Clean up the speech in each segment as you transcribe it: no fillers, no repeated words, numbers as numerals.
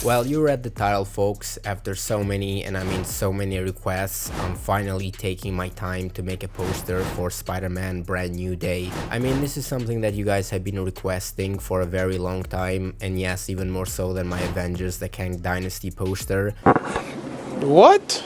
Well, you read the title, folks. After so many, and I mean so many requests, I'm finally taking my time to make a poster for Spider-Man Brand New Day. I mean, this is something that you guys have been requesting for a very long time, and yes, even more so than my Avengers the Kang Dynasty poster. What?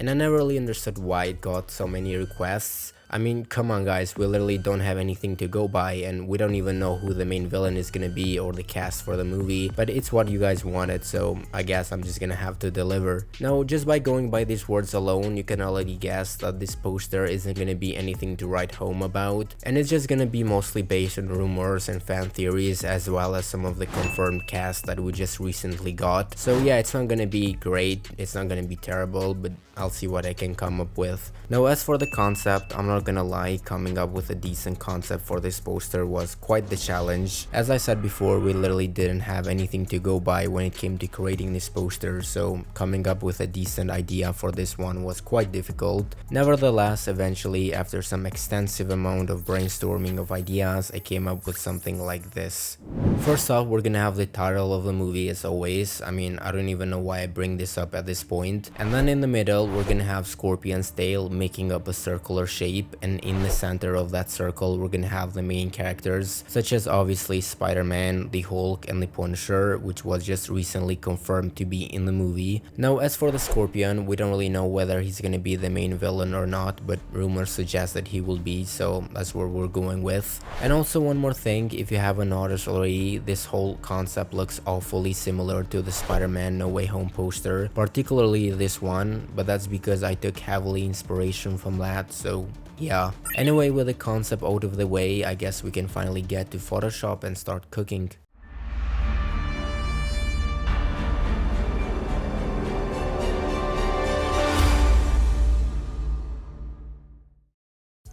And I never really understood why it got so many requests. I mean, come on guys, we literally don't have anything to go by, and we don't even know who the main villain is gonna be or the cast for the movie, but it's what you guys wanted, so I guess I'm just gonna have to deliver. Now, just by going by these words alone, you can already guess that this poster isn't gonna be anything to write home about, and it's just gonna be mostly based on rumors and fan theories, as well as some of the confirmed cast that we just recently got. So yeah, it's not gonna be great, it's not gonna be terrible, but I'll see what I can come up with. Now, as for the concept, I'm not gonna lie, coming up with a decent concept for this poster was quite the challenge. As I said before, we literally didn't have anything to go by when it came to creating this poster, so coming up with a decent idea for this one was quite difficult. Nevertheless, eventually, after some extensive amount of brainstorming of ideas, I came up with something like this. First off, we're gonna have the title of the movie as always. I mean, I don't even know why I bring this up at this point. And then in the middle, we're gonna have Scorpion's tail making up a circular shape, and in the center of that circle we're gonna have the main characters, such as obviously Spider-Man, the Hulk, and the Punisher, which was just recently confirmed to be in the movie. Now, as for the Scorpion, we don't really know whether he's gonna be the main villain or not, but rumors suggest that he will be, so that's what we're going with. And also one more thing, if you haven't noticed already, this whole concept looks awfully similar to the Spider-Man No Way Home poster, particularly this one, but that's because I took heavily inspiration from that, so yeah. Anyway, with the concept out of the way, I guess we can finally get to Photoshop and start cooking.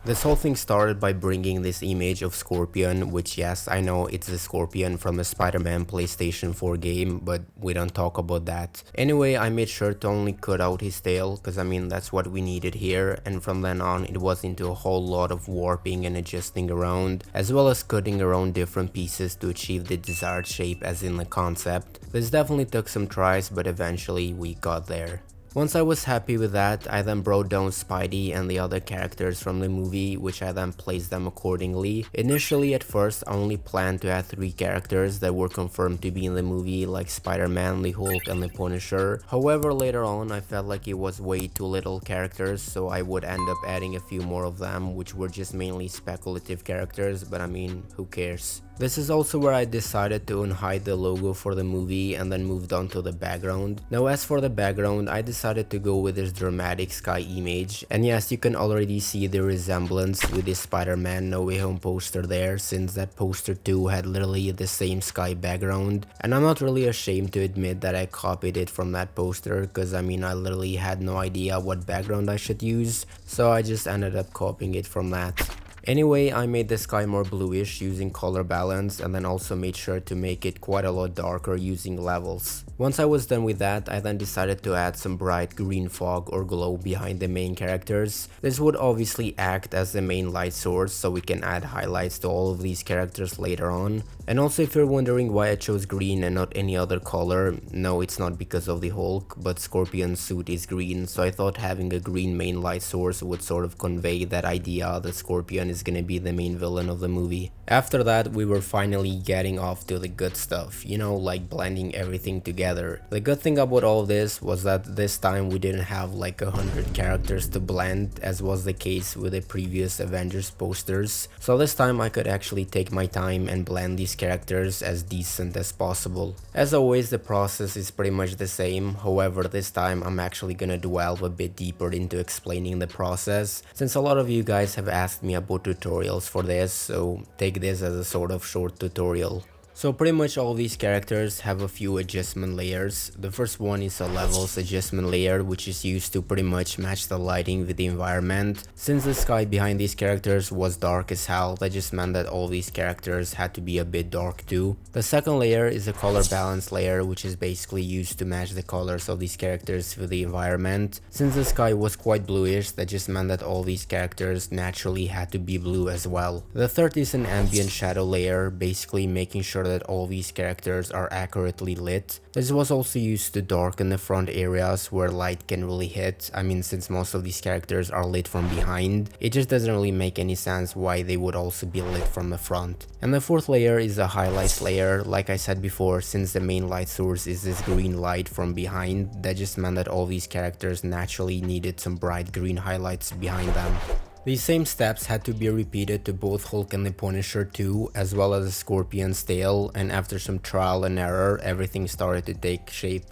This whole thing started by bringing this image of Scorpion, which yes, I know it's the Scorpion from the Spider-Man PlayStation 4 game, but we don't talk about that. Anyway, I made sure to only cut out his tail, cause I mean that's what we needed here, and from then on it was into a whole lot of warping and adjusting around, as well as cutting around different pieces to achieve the desired shape as in the concept. This definitely took some tries, but eventually we got there. Once I was happy with that, I then brought down Spidey and the other characters from the movie, which I then placed them accordingly. Initially, at first, I only planned to add 3 characters that were confirmed to be in the movie, like Spider-Man, the Hulk, and the Punisher. However, later on, I felt like it was way too little characters, so I would end up adding a few more of them, which were just mainly speculative characters, but I mean, who cares? This is also where I decided to unhide the logo for the movie and then moved on to the background. Now, as for the background, I decided to go with this dramatic sky image, and yes, you can already see the resemblance with the Spider-Man No Way Home poster there, since that poster too had literally the same sky background. And I'm not really ashamed to admit that I copied it from that poster, cause I mean I literally had no idea what background I should use, so I just ended up copying it from that. Anyway, I made the sky more bluish using color balance, and then also made sure to make it quite a lot darker using levels. Once I was done with that, I then decided to add some bright green fog or glow behind the main characters. This would obviously act as the main light source, so we can add highlights to all of these characters later on. And also, if you're wondering why I chose green and not any other color, no, it's not because of the Hulk, but Scorpion's suit is green, so I thought having a green main light source would sort of convey that idea that Scorpion is gonna be the main villain of the movie. After that, we were finally getting off to the good stuff, you know, like blending everything together. The good thing about all this was that this time we didn't have like 100 characters to blend, as was the case with the previous Avengers posters. So this time I could actually take my time and blend these characters as decent as possible. As always, the process is pretty much the same, however this time I'm actually gonna delve a bit deeper into explaining the process, since a lot of you guys have asked me about tutorials for this, so take this as a sort of short tutorial. So pretty much all these characters have a few adjustment layers. The first one is a levels adjustment layer, which is used to pretty much match the lighting with the environment. Since the sky behind these characters was dark as hell, that just meant that all these characters had to be a bit dark too. The second layer is a color balance layer, which is basically used to match the colors of these characters with the environment. Since the sky was quite bluish, that just meant that all these characters naturally had to be blue as well. The third is an ambient shadow layer, basically making sure that all these characters are accurately lit. This was also used to darken the front areas where light can really hit. I mean, since most of these characters are lit from behind, it just doesn't really make any sense why they would also be lit from the front. And the fourth layer is the highlights layer. Like I said before, since the main light source is this green light from behind, that just meant that all these characters naturally needed some bright green highlights behind them. These same steps had to be repeated to both Hulk and the Punisher too, as well as the Scorpion's tail, and after some trial and error, everything started to take shape.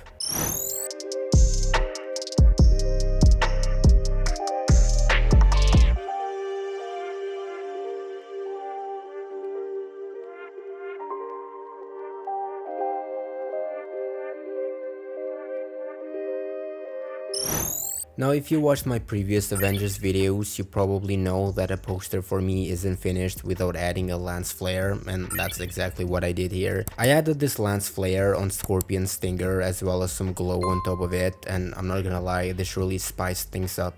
Now, if you watched my previous Avengers videos, you probably know that a poster for me isn't finished without adding a lance flare, and that's exactly what I did here. I added this lance flare on Scorpion's stinger as well as some glow on top of it, and I'm not gonna lie, this really spiced things up.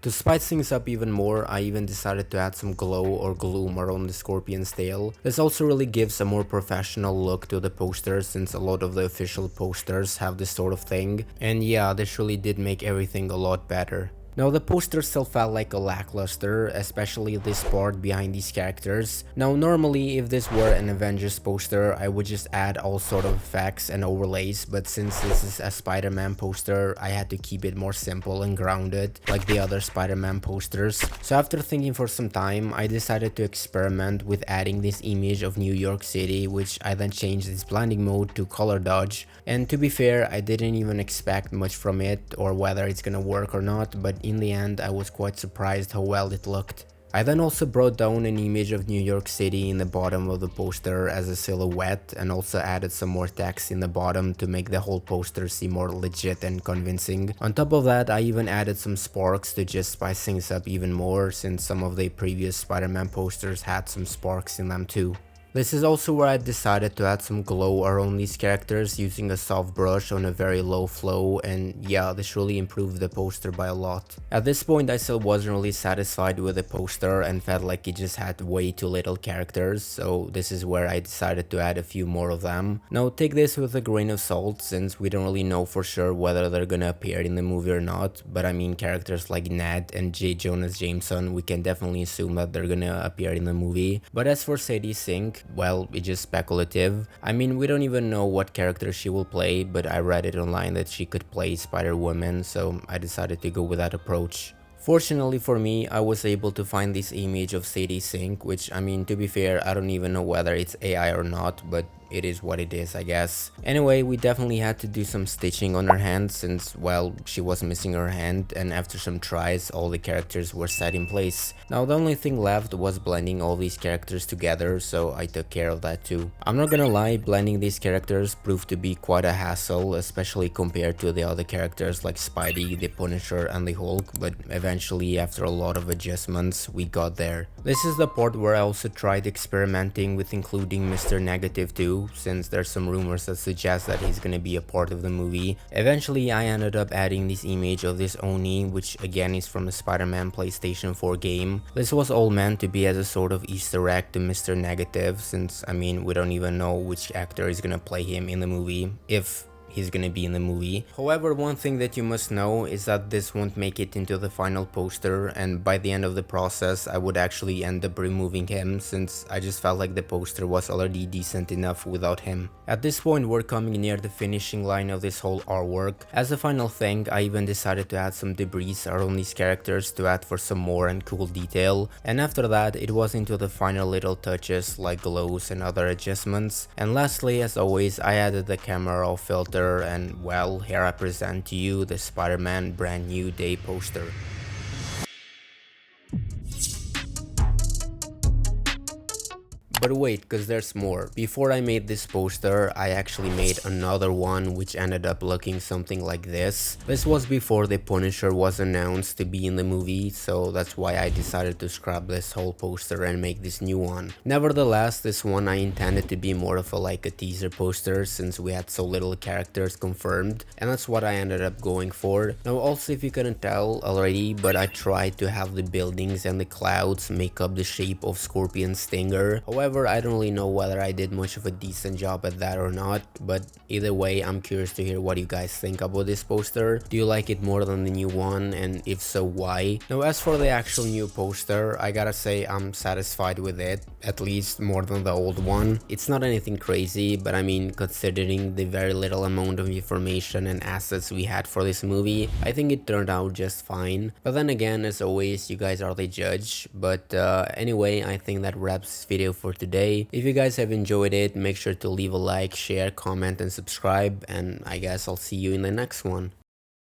To spice things up even more, I even decided to add some glow or gloom around the Scorpion's tail. This also really gives a more professional look to the poster, since a lot of the official posters have this sort of thing. And yeah, this really did make everything a lot better. Now, the poster still felt like a lackluster, especially this part behind these characters. Now, normally if this were an Avengers poster, I would just add all sort of effects and overlays, but since this is a Spider-Man poster, I had to keep it more simple and grounded, like the other Spider-Man posters. So after thinking for some time, I decided to experiment with adding this image of New York City, which I then changed its blending mode to color dodge. And to be fair, I didn't even expect much from it or whether it's gonna work or not, but in the end I was quite surprised how well it looked. I then also brought down an image of New York City in the bottom of the poster as a silhouette, and also added some more text in the bottom to make the whole poster seem more legit and convincing. On top of that, I even added some sparks to just spice things up even more, since some of the previous Spider-Man posters had some sparks in them too. This is also where I decided to add some glow around these characters using a soft brush on a very low flow, and yeah, this really improved the poster by a lot. At this point I still wasn't really satisfied with the poster and felt like it just had way too little characters, so this is where I decided to add a few more of them. Now take this with a grain of salt, since we don't really know for sure whether they're gonna appear in the movie or not, but I mean, characters like Ned and J. Jonah Jameson, we can definitely assume that they're gonna appear in the movie. But as for Sadie Sink, well, it's just speculative. I mean, we don't even know what character she will play, but I read it online that she could play Spider-Woman, so I decided to go with that approach. Fortunately for me, I was able to find this image of Sadie Sink, which, I mean, to be fair, I don't even know whether it's AI or not, but it is what it is, I guess. Anyway, we definitely had to do some stitching on her hand since, well, she was missing her hand, and after some tries, all the characters were set in place. Now the only thing left was blending all these characters together, so I took care of that too. I'm not gonna lie, blending these characters proved to be quite a hassle, especially compared to the other characters like Spidey, the Punisher, and the Hulk, but eventually, after a lot of adjustments, we got there. This is the part where I also tried experimenting with including Mr. Negative too, since there's some rumors that suggest that he's gonna be a part of the movie. Eventually, I ended up adding this image of this Oni, which again is from the Spider-Man PlayStation 4 game. This was all meant to be as a sort of Easter egg to Mr. Negative, since, I mean, we don't even know which actor is gonna play him in the movie, if he's gonna be in the movie. However, one thing that you must know is that this won't make it into the final poster, and by the end of the process I would actually end up removing him, since I just felt like the poster was already decent enough without him. At this point, we're coming near the finishing line of this whole artwork. As a final thing, I even decided to add some debris around these characters to add for some more and cool detail, and after that it was into the final little touches like glows and other adjustments. And lastly, as always, I added the camera raw filter, and well, here I present to you the Spider-Man Brand New Day poster. But wait, cause there's more. Before I made this poster, I actually made another one which ended up looking something like this. This was before the Punisher was announced to be in the movie, so that's why I decided to scrap this whole poster and make this new one. Nevertheless, this one I intended to be more of a teaser poster, since we had so little characters confirmed, and that's what I ended up going for. Now also, if you couldn't tell already, but I tried to have the buildings and the clouds make up the shape of Scorpion's stinger. However, However, I don't really know whether I did much of a decent job at that or not, but either way, I'm curious to hear what you guys think about this poster. Do you like it more than the new one, and if so, why? Now, as for the actual new poster, I gotta say I'm satisfied with it, at least more than the old one. It's not anything crazy, but I mean, considering the very little amount of information and assets we had for this movie, I think it turned out just fine. But then again, as always, you guys are the judge. But anyway, I think that wraps this video for today. If you guys have enjoyed it, make sure to leave a like, share, comment, and subscribe, and I guess I'll see you in the next one.